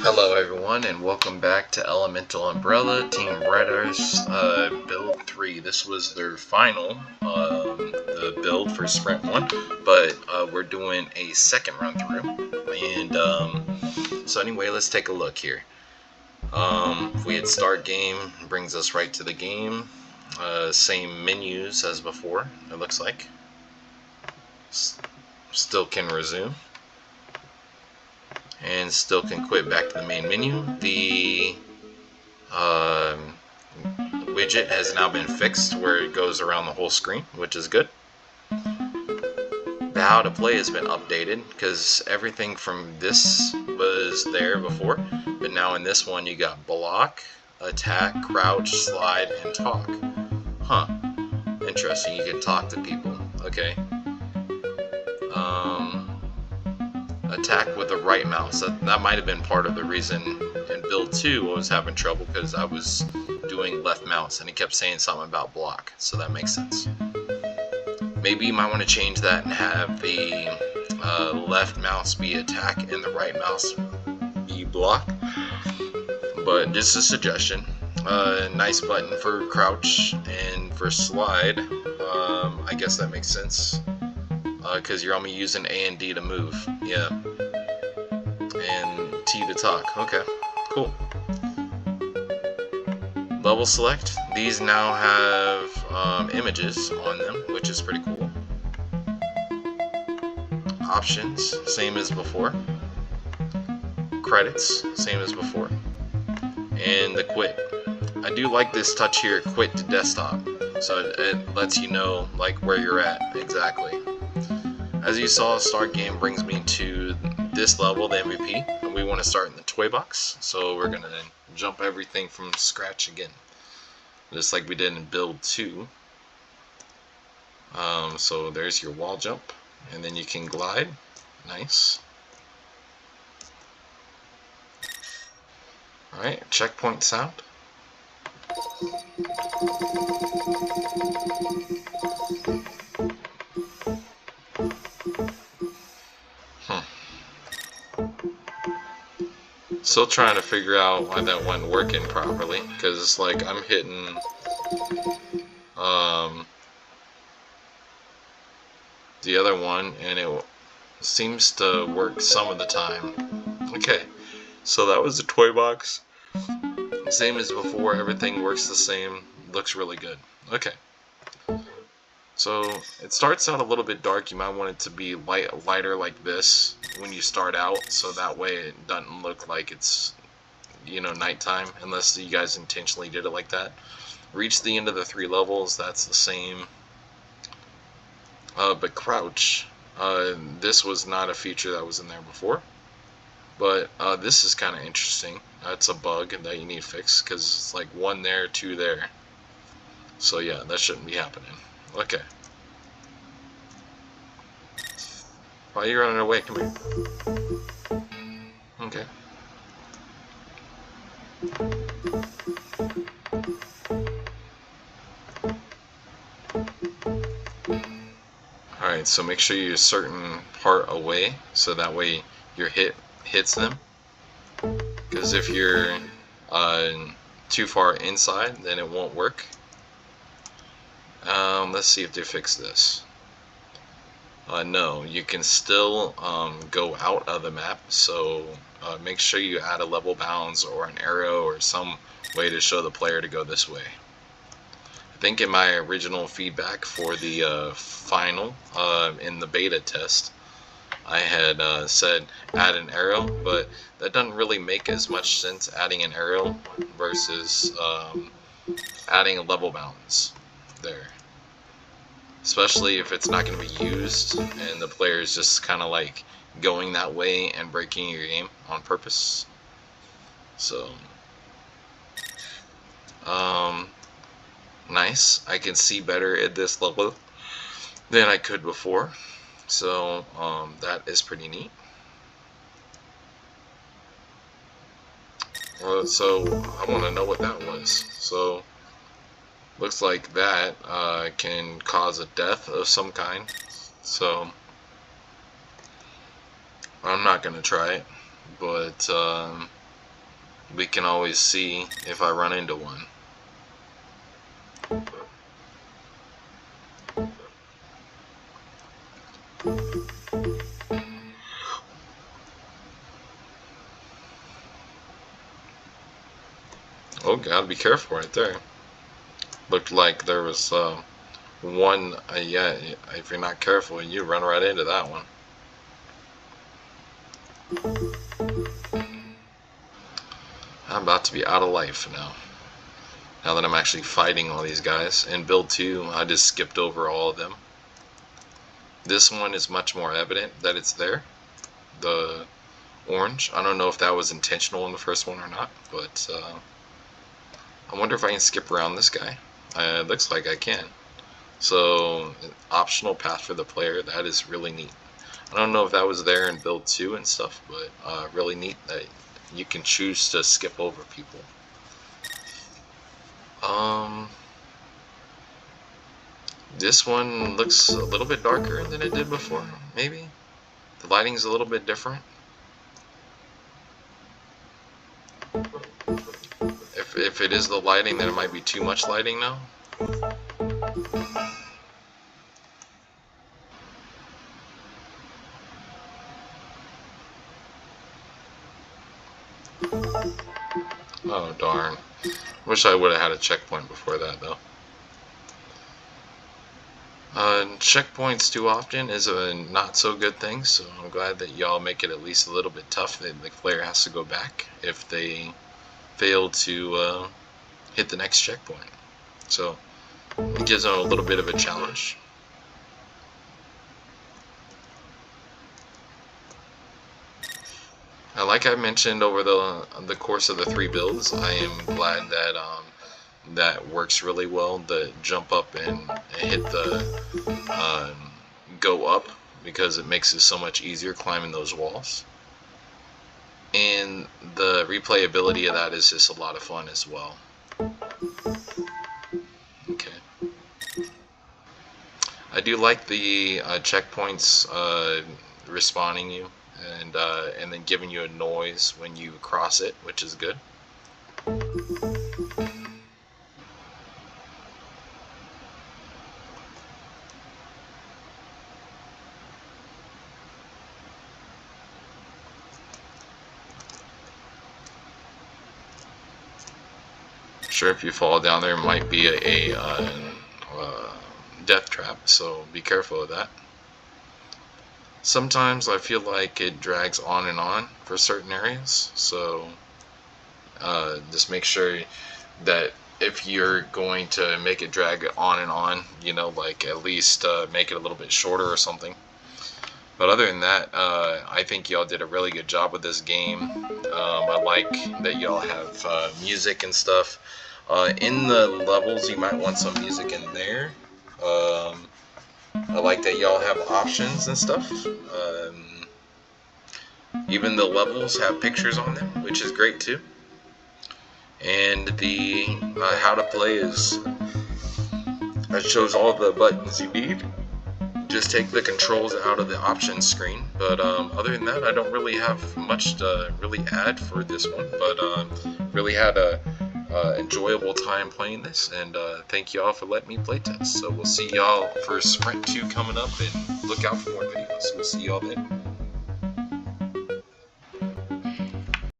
Hello everyone and welcome back to Elemental Umbrella Team Red Ice Build 3. This was their final the build for Sprint 1, but we're doing a second run through. And so anyway, let's take a look here. If we hit start game, it brings us right to the game. Same menus as before, it looks like. Still can resume. And still can quit back to the main menu. The widget has now been fixed where it goes around the whole screen, which is good. The how to play has been updated because everything from this was there before, but now in this one you got block, attack, crouch, slide, and talk. Huh. Interesting. You can talk to people. Okay. Attack with the right mouse. That might have been part of the reason in build 2 I was having trouble, because I was doing left mouse and it kept saying something about block, so that makes sense. Maybe you might want to change that and have the left mouse be attack and the right mouse be block, but just a suggestion. Nice button for crouch and for slide. I guess that makes sense. Because you're only using A and D to move, yeah, and T to talk. Okay, cool. Level select. These now have images on them, which is pretty cool. Options, same as before. Credits, same as before. And the quit. I do like this touch here, quit to desktop, so it lets you know like where you're at exactly. As you saw, start game brings me to this level, the MVP, and we want to start in the toy box, so we're going to jump everything from scratch again, just like we did in build 2. So there's your wall jump, and then you can glide. Nice. Alright, checkpoint sound. Still trying to figure out why that wasn't working properly, because like I'm hitting the other one and it seems to work some of the time. Okay, so that was the toy box. Same as before, everything works the same, looks really good. Okay, so it starts out a little bit dark. You might want it to be lighter like this when you start out, so that way it doesn't look like it's, you know, nighttime, unless you guys intentionally did it like that. Reach the end of the 3 levels, that's the same. But crouch, this was not a feature that was in there before, but this is kind of interesting. It's a bug that you need fixed, because it's like 1 there, 2 there. So yeah, that shouldn't be happening. Okay. Why are you running away? Come here. Okay. Alright, so make sure you're a certain part away, so that way your hit hits them. Because if you're too far inside, then it won't work. Let's see if they fix this. No, you can still go out of the map, so make sure you add a level bounds or an arrow or some way to show the player to go this way. I think in my original feedback for the final in the beta test, I had said add an arrow, but that doesn't really make as much sense, adding an arrow versus adding a level bounds there. Especially if it's not going to be used and the player is just kind of like going that way and breaking your game on purpose. So, nice. I can see better at this level than I could before. So, that is pretty neat. So, I want to know what that was. So, looks like that can cause a death of some kind. So, I'm not gonna try it, but we can always see if I run into one. Oh, gotta be careful right there. Looked like there was one. Yeah, if you're not careful, you run right into that one. I'm about to be out of life now. Now that I'm actually fighting all these guys. In build 2, I just skipped over all of them. This one is much more evident that it's there. The orange. I don't know if that was intentional in the first one or not, but I wonder if I can skip around this guy. It looks like I can. So, optional path for the player. That is really neat. I don't know if that was there in build 2 and stuff, but really neat that you can choose to skip over people. This one looks a little bit darker than it did before, maybe? The lighting's a little bit different. If it is the lighting, then it might be too much lighting now. Oh, darn. Wish I would have had a checkpoint before that, though. Checkpoints too often is a not so good thing, so I'm glad that y'all make it at least a little bit tough that the player has to go back if they fail to hit the next checkpoint. So it gives them a little bit of a challenge. Like I mentioned over the course of the 3 builds, I am glad that that works really well. The jump up and hit the go up, because it makes it so much easier climbing those walls. And the replayability of that is just a lot of fun as well. Okay. I do like the checkpoints respawning you and then giving you a noise when you cross it, which is good. Sure, if you fall down there, might be a death trap, so be careful of that. Sometimes I feel like it drags on and on for certain areas, so just make sure that if you're going to make it drag on and on, you know, like at least make it a little bit shorter or something. But other than that, I think y'all did a really good job with this game. I like that y'all have music and stuff. In the levels, you might want some music in there. I like that y'all have options and stuff. Even the levels have pictures on them, which is great too. And the how to play is it shows all the buttons you need. Just take the controls out of the options screen. But other than that, I don't really have much to really add for this one. But really had a enjoyable time playing this, and thank y'all for letting me play test. So we'll see y'all for Sprint 2 coming up, and look out for more videos. We'll see y'all then.